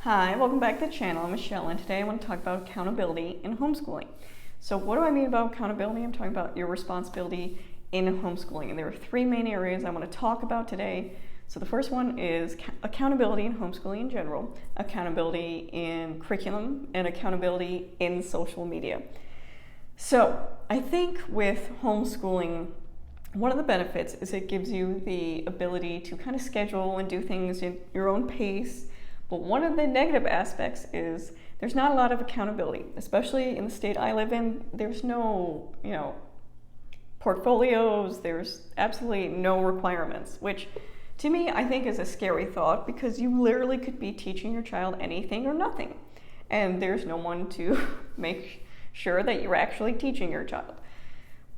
Hi, welcome back to the channel. I'm Michelle, and today I want to talk about accountability in homeschooling. So what do I mean about accountability? I'm talking about your responsibility in homeschooling, and there are three main areas I want to talk about today. So the first one is accountability in homeschooling in general, accountability in curriculum, and accountability in social media. So I think with homeschooling, one of the benefits is it gives you the ability to kind of schedule and do things at your own pace. But one of the negative aspects is there's not a lot of accountability, especially in the state I live in. There's no, portfolios, there's absolutely no requirements, which to me I think is a scary thought because you literally could be teaching your child anything or nothing. And there's no one to make sure that you're actually teaching your child.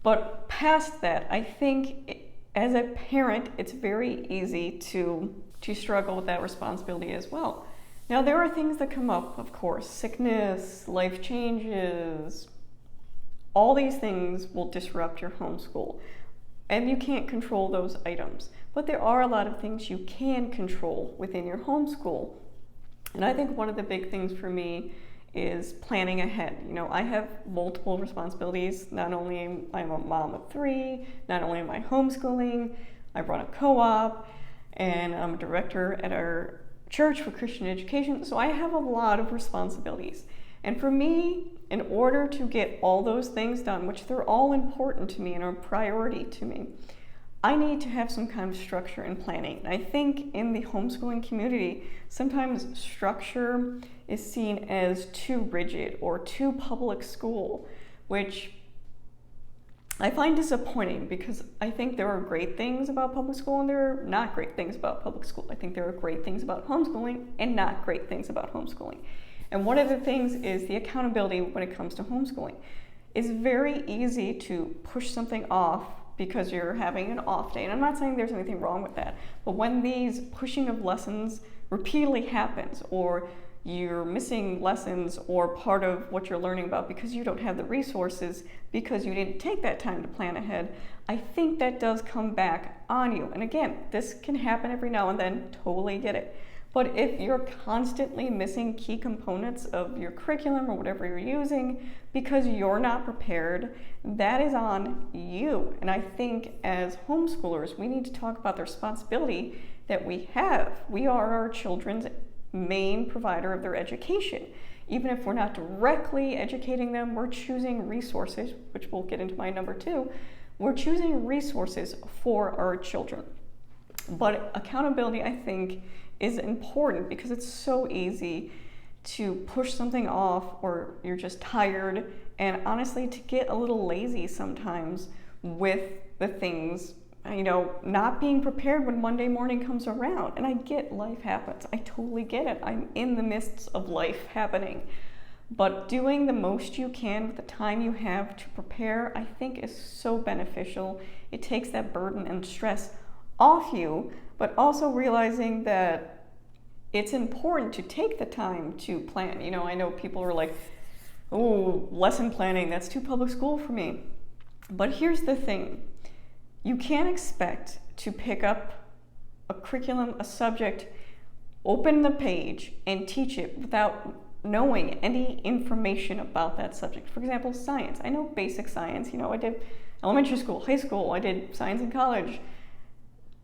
But past that, I think as a parent, it's very easy to struggle with that responsibility as well. Now, there are things that come up, of course, sickness, life changes, all these things will disrupt your homeschool, and you can't control those items. But there are a lot of things you can control within your homeschool. And I think one of the big things for me is planning ahead. I have multiple responsibilities. Not only am I a mom of three, not only am I homeschooling, I run a co-op, and I'm a director at our church for Christian education. So I have a lot of responsibilities. And for me, in order to get all those things done, which they're all important to me and are a priority to me, I need to have some kind of structure and planning. And I think in the homeschooling community, sometimes structure is seen as too rigid or too public school, which I find disappointing because I think there are great things about public school and there are not great things about public school. I think there are great things about homeschooling and not great things about homeschooling. And one of the things is the accountability when it comes to homeschooling. It's very easy to push something off because you're having an off day. And I'm not saying there's anything wrong with that, but when these pushing of lessons repeatedly happens, or you're missing lessons or part of what you're learning about because you don't have the resources, because you didn't take that time to plan ahead, I think that does come back on you. And again, this can happen every now and then, totally get it. But if you're constantly missing key components of your curriculum or whatever you're using because you're not prepared, that is on you. And I think as homeschoolers, we need to talk about the responsibility that we have. We are our children's main provider of their education. Even if we're not directly educating them, we're choosing resources, which we'll get into my number two. We're choosing resources for our children. But accountability, I think, is important because it's so easy to push something off, or you're just tired, and honestly to get a little lazy sometimes with the things, not being prepared when Monday morning comes around. And I get life happens. I totally get it. I'm in the midst of life happening. But doing the most you can with the time you have to prepare, I think is so beneficial. It takes that burden and stress off you, but also realizing that it's important to take the time to plan. I know people are like, oh, lesson planning, that's too public school for me. But here's the thing. You can't expect to pick up a curriculum, a subject, open the page, and teach it without knowing any information about that subject. For example, science. I know basic science. I did elementary school, high school, I did science in college.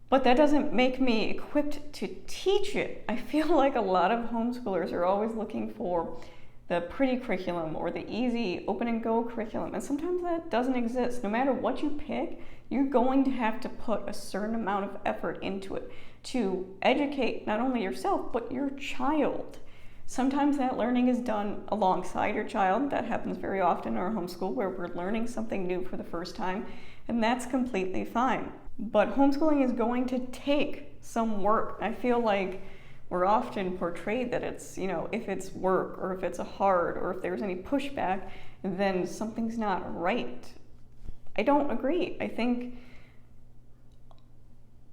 But that doesn't make me equipped to teach it. I feel like a lot of homeschoolers are always looking for the pretty curriculum or the easy open and go curriculum. And sometimes that doesn't exist. No matter what you pick, you're going to have to put a certain amount of effort into it to educate not only yourself, but your child. Sometimes that learning is done alongside your child. That happens very often in our homeschool where we're learning something new for the first time, and that's completely fine. But homeschooling is going to take some work. I feel like we're often portrayed that it's, if it's work or if it's a hard or if there's any pushback, then something's not right. I don't agree. I think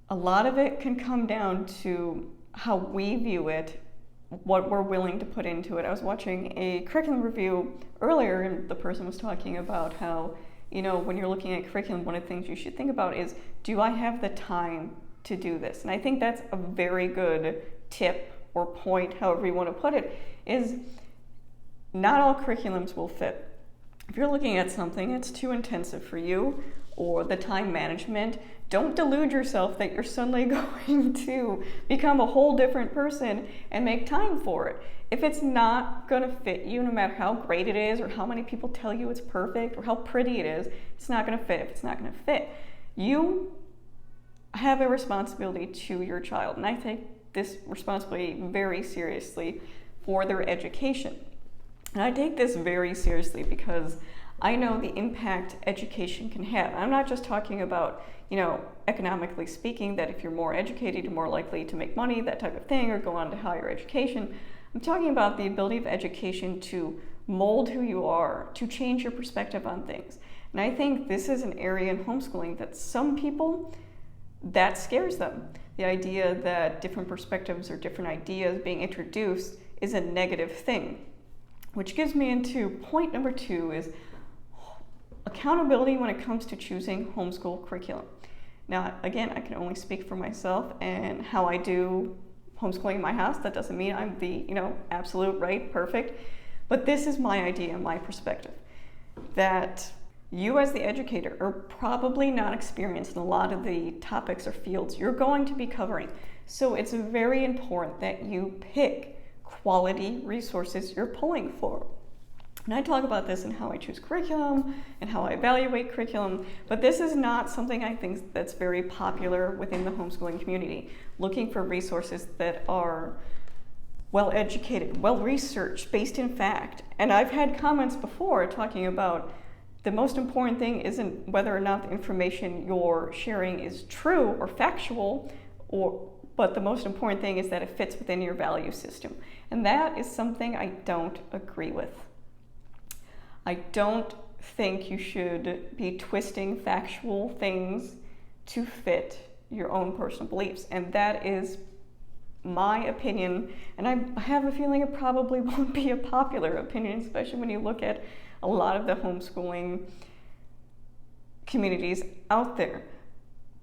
a lot of it can come down to how we view it, what we're willing to put into it. I was watching a curriculum review earlier, and the person was talking about how, when you're looking at curriculum, one of the things you should think about is, do I have the time to do this? And I think that's a very good tip or point, however you want to put it, is not all curriculums will fit. If you're looking at something that's too intensive for you, or the time management, don't delude yourself that you're suddenly going to become a whole different person and make time for it. If it's not going to fit you, no matter how great it is, or how many people tell you it's perfect, or how pretty it is, it's not going to fit. If it's not going to fit, you have a responsibility to your child. And I take this responsibility very seriously for their education. And I take this very seriously because I know the impact education can have. I'm not just talking about, economically speaking, that if you're more educated, you're more likely to make money, that type of thing, or go on to higher education. I'm talking about the ability of education to mold who you are, to change your perspective on things. And I think this is an area in homeschooling that some people, that scares them. The idea that different perspectives or different ideas being introduced is a negative thing. Which gives me into point number 2 is accountability when it comes to choosing homeschool curriculum. Now, again, I can only speak for myself and how I do homeschooling in my house. That doesn't mean I'm the, absolute right, perfect. But this is my idea, my perspective. That you as the educator are probably not experienced in a lot of the topics or fields you're going to be covering. So it's very important that you pick quality resources you're pulling for. And I talk about this in how I choose curriculum and how I evaluate curriculum, but this is not something I think that's very popular within the homeschooling community. Looking for resources that are well educated, well researched, based in fact. And I've had comments before talking about the most important thing isn't whether or not the information you're sharing is true or factual, but the most important thing is that it fits within your value system. And that is something I don't agree with. I don't think you should be twisting factual things to fit your own personal beliefs. And that is my opinion. And I have a feeling it probably won't be a popular opinion, especially when you look at a lot of the homeschooling communities out there.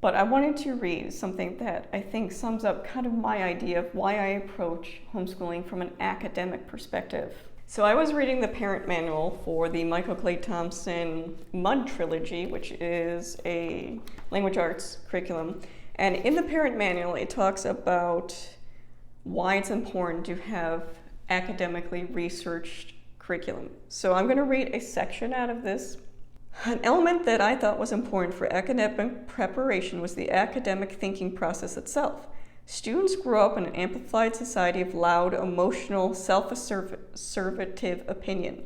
But I wanted to read something that I think sums up kind of my idea of why I approach homeschooling from an academic perspective. So I was reading the parent manual for the Clay Thompson Mud Trilogy, which is a language arts curriculum. And in the parent manual, it talks about why it's important to have academically researched curriculum. So I'm going to read a section out of this. An element that I thought was important for academic preparation was the academic thinking process itself. Students grow up in an amplified society of loud, emotional, self-assertive opinion.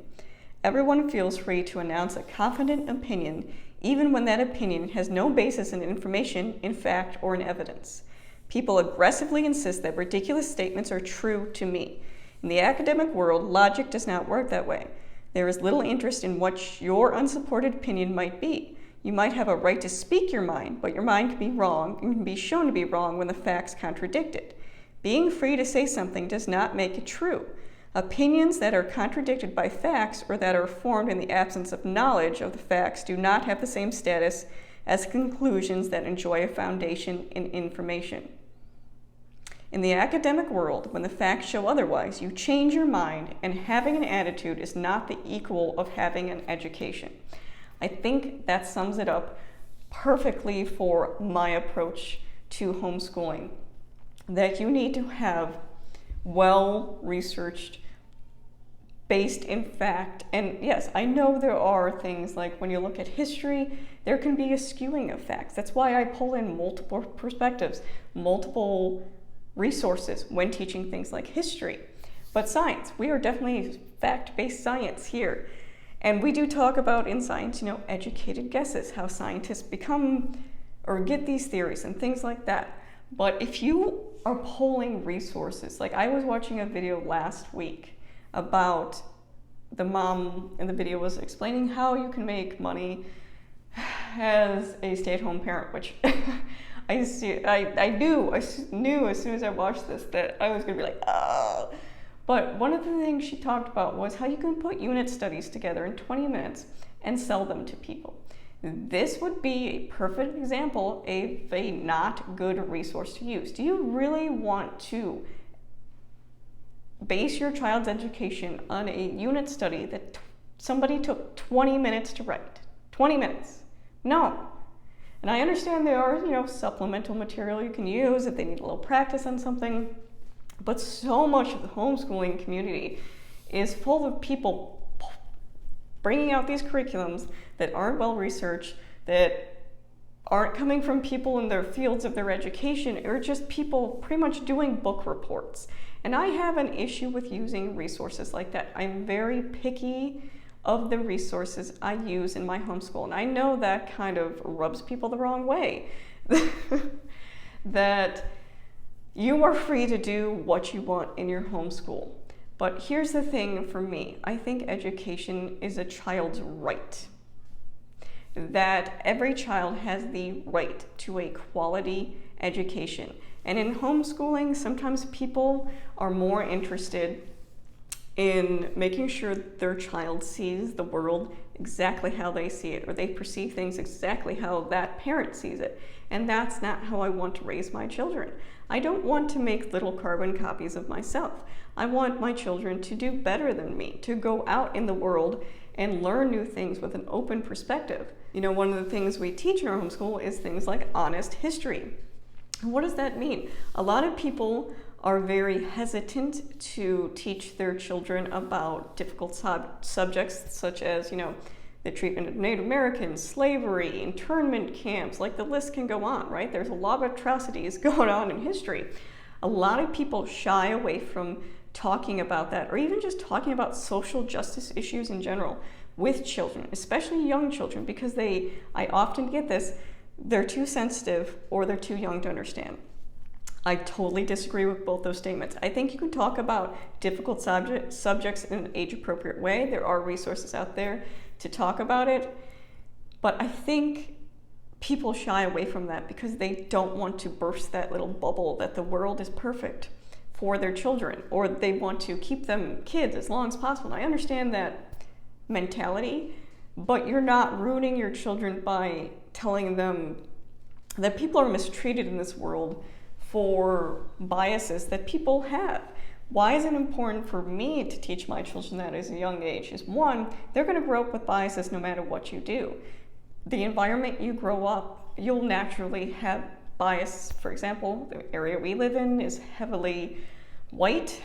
Everyone feels free to announce a confident opinion, even when that opinion has no basis in information, in fact, or in evidence. People aggressively insist that ridiculous statements are true to me. In the academic world, logic does not work that way. There is little interest in what your unsupported opinion might be. You might have a right to speak your mind, but your mind can be wrong and can be shown to be wrong when the facts contradict it. Being free to say something does not make it true. Opinions that are contradicted by facts or that are formed in the absence of knowledge of the facts do not have the same status as conclusions that enjoy a foundation in information. In the academic world, when the facts show otherwise, you change your mind, and having an attitude is not the equal of having an education. I think that sums it up perfectly for my approach to homeschooling. That you need to have well-researched, based in fact, and yes, I know there are things like when you look at history, there can be a skewing of facts. That's why I pull in multiple perspectives, multiple resources when teaching things like history. But science, we are definitely fact-based science here. And we do talk about in science, educated guesses, how scientists become or get these theories and things like that. But if you are pulling resources, like I was watching a video last week about the mom in the video was explaining how you can make money as a stay-at-home parent, which I knew as soon as I watched this that I was going to be like, oh. But one of the things she talked about was how you can put unit studies together in 20 minutes and sell them to people. This would be a perfect example of a not good resource to use. Do you really want to base your child's education on a unit study that somebody took 20 minutes to write. 20 minutes. No. And I understand there are, supplemental material you can use if they need a little practice on something, but so much of the homeschooling community is full of people bringing out these curriculums that aren't well researched, that aren't coming from people in their fields of their education, or just people pretty much doing book reports. And I have an issue with using resources like that. I'm very picky of the resources I use in my homeschool. And I know that kind of rubs people the wrong way. That you are free to do what you want in your homeschool. But here's the thing for me. I think education is a child's right. That every child has the right to a quality education. And in homeschooling, sometimes people are more interested in making sure their child sees the world exactly how they see it, or they perceive things exactly how that parent sees it. And that's not how I want to raise my children. I don't want to make little carbon copies of myself. I want my children to do better than me, to go out in the world and learn new things with an open perspective. One of the things we teach in our homeschool is things like honest history. What does that mean? A lot of people are very hesitant to teach their children about difficult subjects such as, the treatment of Native Americans, slavery, internment camps, like the list can go on, right? There's a lot of atrocities going on in history. A lot of people shy away from talking about that, or even just talking about social justice issues in general with children, especially young children, because I often get this, they're too sensitive or they're too young to understand. I totally disagree with both those statements. I think you can talk about difficult subjects in an age-appropriate way. There are resources out there to talk about it, but I think people shy away from that because they don't want to burst that little bubble that the world is perfect for their children, or they want to keep them kids as long as possible. And I understand that mentality, but you're not ruining your children by telling them that people are mistreated in this world for biases that people have. Why is it important for me to teach my children that at a young age? Is one, they're going to grow up with biases no matter what you do. The environment you grow up, you'll naturally have bias. For example, the area we live in is heavily white,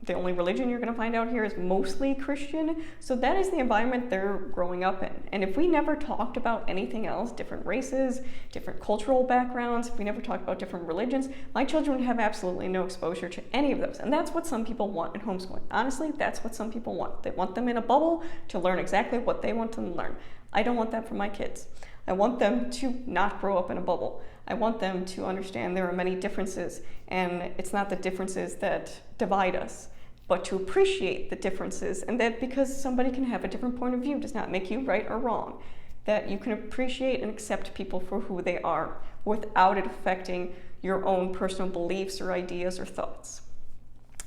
the only religion you're going to find out here is mostly Christian. So that is the environment they're growing up in. And if we never talked about anything else, different races, different cultural backgrounds, if we never talked about different religions, my children would have absolutely no exposure to any of those. And that's what some people want in homeschooling. Honestly, that's what some people want. They want them in a bubble to learn exactly what they want them to learn. I don't want that for my kids. I want them to not grow up in a bubble. I want them to understand there are many differences, and it's not the differences that divide us, but to appreciate the differences, and that because somebody can have a different point of view does not make you right or wrong, that you can appreciate and accept people for who they are without it affecting your own personal beliefs or ideas or thoughts,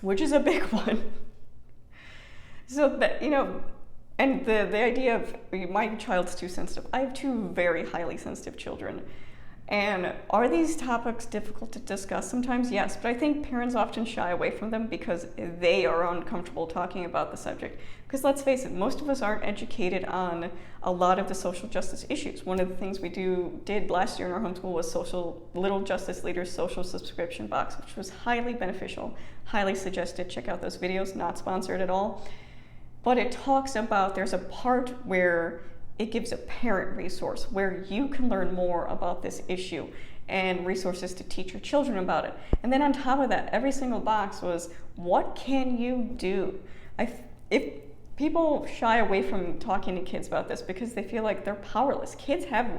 which is a big one. So that, and the idea of my child's too sensitive. I have two very highly sensitive children. And are these topics difficult to discuss? Sometimes, yes, but I think parents often shy away from them because they are uncomfortable talking about the subject. Because let's face it, most of us aren't educated on a lot of the social justice issues. One of the things we did last year in our homeschool was Little Justice Leaders social subscription box, which was highly beneficial, highly suggested. Check out those videos, not sponsored at all. But it talks about, there's a part where it gives a parent resource where you can learn more about this issue and resources to teach your children about it. And then on top of that, every single box was, what can you do? If people shy away from talking to kids about this because they feel like they're powerless. Kids have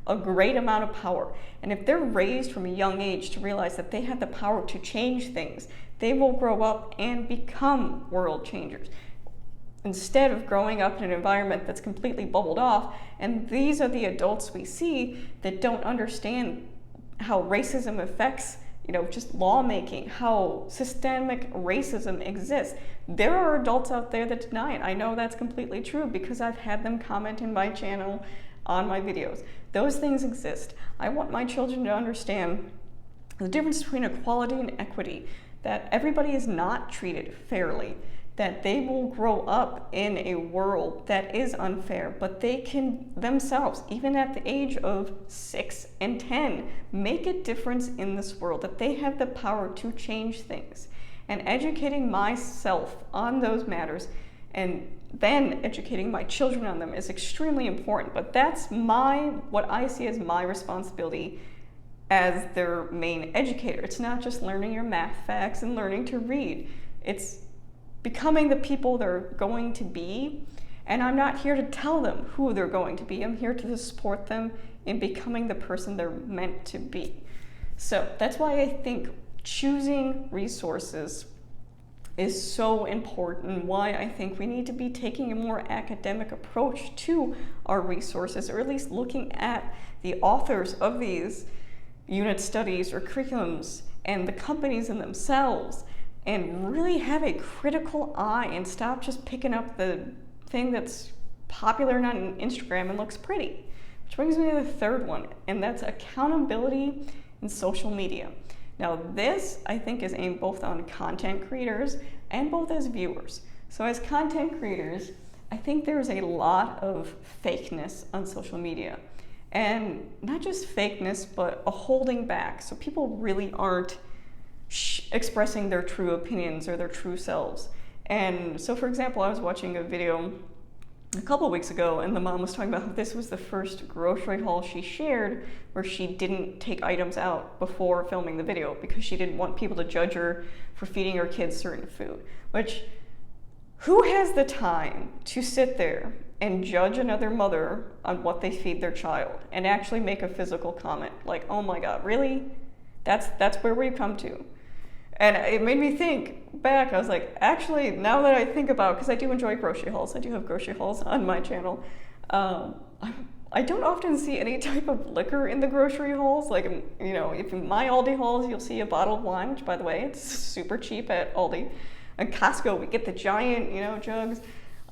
a great amount of power. And if they're raised from a young age to realize that they have the power to change things, they will grow up and become world changers, instead of growing up in an environment that's completely bubbled off. And these are the adults we see that don't understand how racism affects, just lawmaking, how systemic racism exists. There are adults out there that deny it. I know that's completely true because I've had them comment in my channel on my videos. Those things exist. I want my children to understand the difference between equality and equity, that everybody is not treated fairly, that they will grow up in a world that is unfair, but they can themselves, even at the age of 6 and 10, make a difference in this world, that they have the power to change things. And educating myself on those matters and then educating my children on them is extremely important. But that's what I see as my responsibility as their main educator. It's not just learning your math facts and learning to read. It's becoming the people they're going to be. And I'm not here to tell them who they're going to be. I'm here to support them in becoming the person they're meant to be. So that's why I think choosing resources is so important, why I think we need to be taking a more academic approach to our resources, or at least looking at the authors of these unit studies or curriculums and the companies in themselves, and really have a critical eye and stop just picking up the thing that's popular on Instagram and looks pretty. Which brings me to the third one, and that's accountability in social media. Now this, I think, is aimed both on content creators and both as viewers. So as content creators, I think there's a lot of fakeness on social media. And not just fakeness, but a holding back. So people really aren't expressing their true opinions or their true selves. And so, for example, I was watching a video a couple of weeks ago, and the mom was talking about how this was the first grocery haul she shared where she didn't take items out before filming the video because she didn't want people to judge her for feeding her kids certain food. Which, who has the time to sit there and judge another mother on what they feed their child and actually make a physical comment like, oh my God, really? That's where we come to. And it made me think back. I was like, actually, now that I think about, because I do enjoy grocery hauls, I do have grocery hauls on my channel. I don't often see any type of liquor in the grocery hauls. Like, you know, if in my Aldi hauls, you'll see a bottle of wine, which, by the way, it's super cheap at Aldi. At Costco, we get the giant, jugs.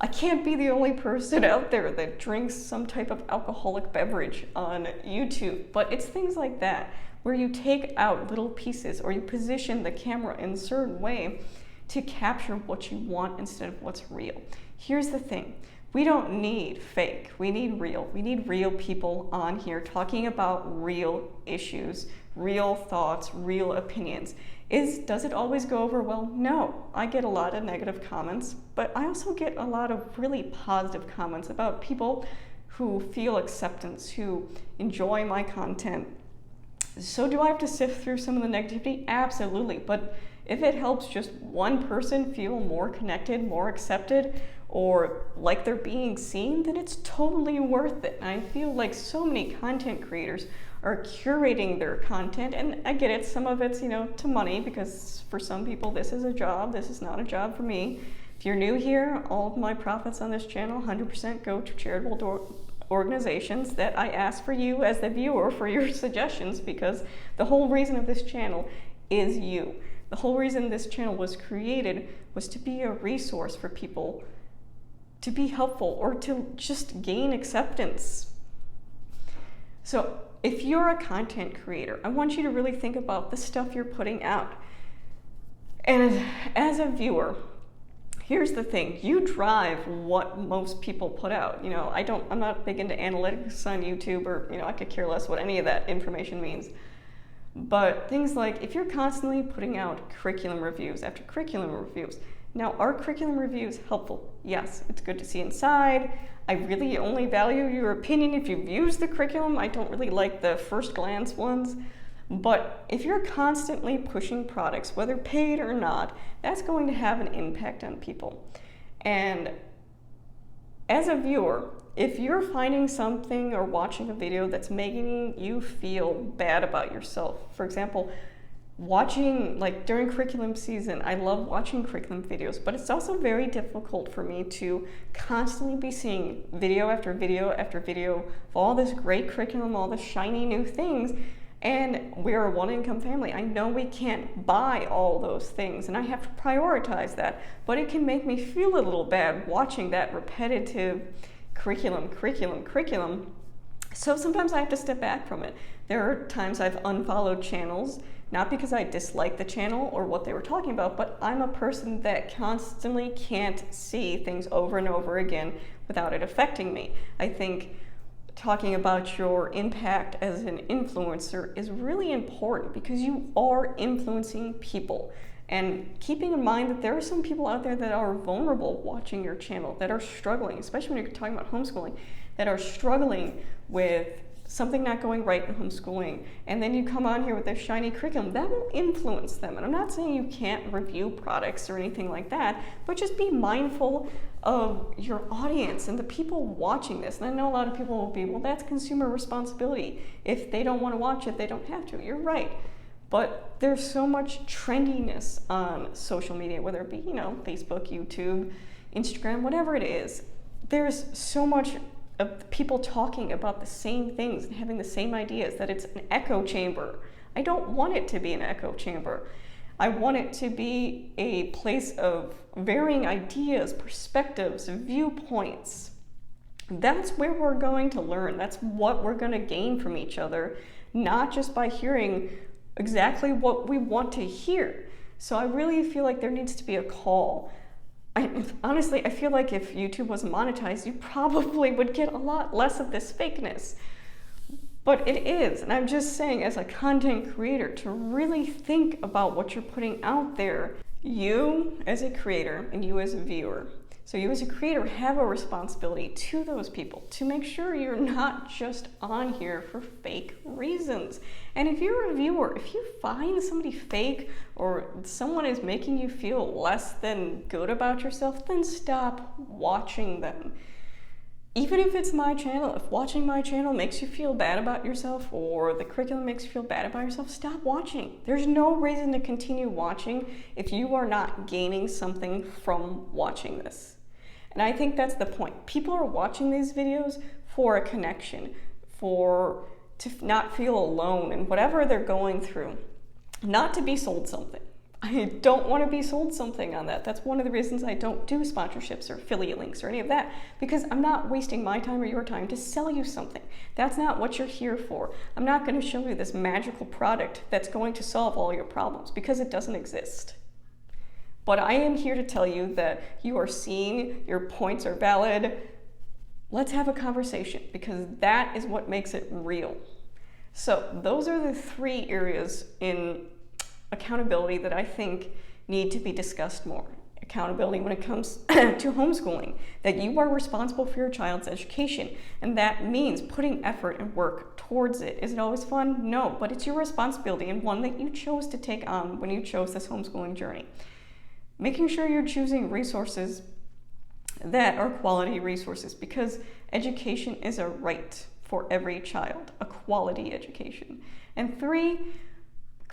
I can't be the only person out there that drinks some type of alcoholic beverage on YouTube. But it's things like that, where you take out little pieces or you position the camera in a certain way to capture what you want instead of what's real. Here's the thing. We don't need fake. We need real. We need real people on here talking about real issues, real thoughts, real opinions. Does it always go over well? No. I get a lot of negative comments, but I also get a lot of really positive comments about people who feel acceptance, who enjoy my content. So do I have to sift through some of the negativity? Absolutely. But if it helps just one person feel more connected, more accepted, or like they're being seen, then it's totally worth it. And I feel like so many content creators are curating their content, and I get it, some of it's, to money, because for some people this is a job, this is not a job for me. If you're new here, all of my profits on this channel 100% go to charitable organizations that I ask for you as the viewer for your suggestions, because the whole reason of this channel is you. The whole reason this channel was created was to be a resource for people, to be helpful, or to just gain acceptance. So if you're a content creator, I want you to really think about the stuff you're putting out. And as a viewer, here's the thing, you drive what most people put out. I'm not big into analytics on YouTube, or, I could care less what any of that information means. But things like, if you're constantly putting out curriculum reviews after curriculum reviews, now are curriculum reviews helpful? Yes, it's good to see inside. I really only value your opinion if you've used the curriculum. I don't really like the first glance ones. But if you're constantly pushing products, whether paid or not, that's going to have an impact on people. And as a viewer, if you're finding something or watching a video that's making you feel bad about yourself, for example, watching, like during curriculum season, I love watching curriculum videos, but it's also very difficult for me to constantly be seeing video after video after video of all this great curriculum, all the shiny new things. And we're a one-income family. I know we can't buy all those things, and I have to prioritize that. But it can make me feel a little bad watching that repetitive curriculum. So sometimes I have to step back from it. There are times I've unfollowed channels, not because I dislike the channel or what they were talking about, but I'm a person that constantly can't see things over and over again without it affecting me. I think talking about your impact as an influencer is really important because you are influencing people. And keeping in mind that there are some people out there that are vulnerable watching your channel, that are struggling, especially when you're talking about homeschooling, that are struggling with something not going right in homeschooling, and then you come on here with this shiny curriculum, that will influence them. And I'm not saying you can't review products or anything like that, but just be mindful of your audience and the people watching this. And I know a lot of people will be, well, that's consumer responsibility. If they don't want to watch it, they don't have to. You're right. But there's so much trendiness on social media, whether it be, Facebook, YouTube, Instagram, whatever it is. There's so much of people talking about the same things and having the same ideas, that it's an echo chamber. I don't want it to be an echo chamber. I want it to be a place of varying ideas, perspectives, viewpoints. That's where we're going to learn. That's what we're going to gain from each other, not just by hearing exactly what we want to hear. So I really feel like there needs to be a call. Honestly, I feel like if YouTube wasn't monetized, you probably would get a lot less of this fakeness. But it is, and I'm just saying, as a content creator, to really think about what you're putting out there. You as a creator and you as a viewer. So you as a creator have a responsibility to those people to make sure you're not just on here for fake reasons. And if you're a viewer, if you find somebody fake or someone is making you feel less than good about yourself, then stop watching them. Even if it's my channel, if watching my channel makes you feel bad about yourself or the curriculum makes you feel bad about yourself, stop watching. There's no reason to continue watching if you are not gaining something from watching this. And I think that's the point. People are watching these videos for a connection, to not feel alone in whatever they're going through, not to be sold something. I don't want to be sold something on that. That's one of the reasons I don't do sponsorships or affiliate links or any of that, because I'm not wasting my time or your time to sell you something. That's not what you're here for. I'm not going to show you this magical product that's going to solve all your problems, because it doesn't exist. But I am here to tell you that you are seeing your points are valid. Let's have a conversation, because that is what makes it real. So those are the 3 areas in accountability that I think need to be discussed more. Accountability when it comes to homeschooling, that you are responsible for your child's education, and that means putting effort and work towards it. Is it always fun? No, but it's your responsibility, and one that you chose to take on when you chose this homeschooling journey. Making sure you're choosing resources that are quality resources, because education is a right for every child, a quality education. And 3,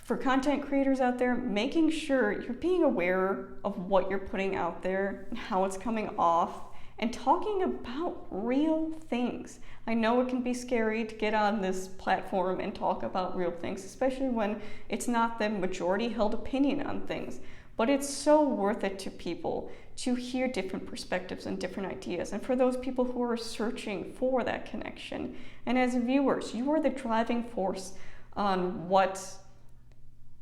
for content creators out there, making sure you're being aware of what you're putting out there and how it's coming off, and talking about real things. I know it can be scary to get on this platform and talk about real things, especially when it's not the majority held opinion on things. But it's so worth it to people to hear different perspectives and different ideas, and for those people who are searching for that connection. And as viewers, you are the driving force on what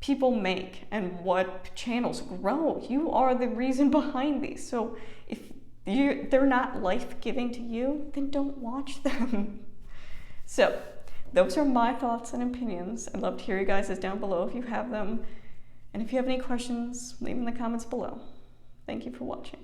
people make and what channels grow. You are the reason behind these. So if they're not life-giving to you, then don't watch them. So those are my thoughts and opinions. I'd love to hear you guys down below if you have them. And if you have any questions, leave them in the comments below. Thank you for watching.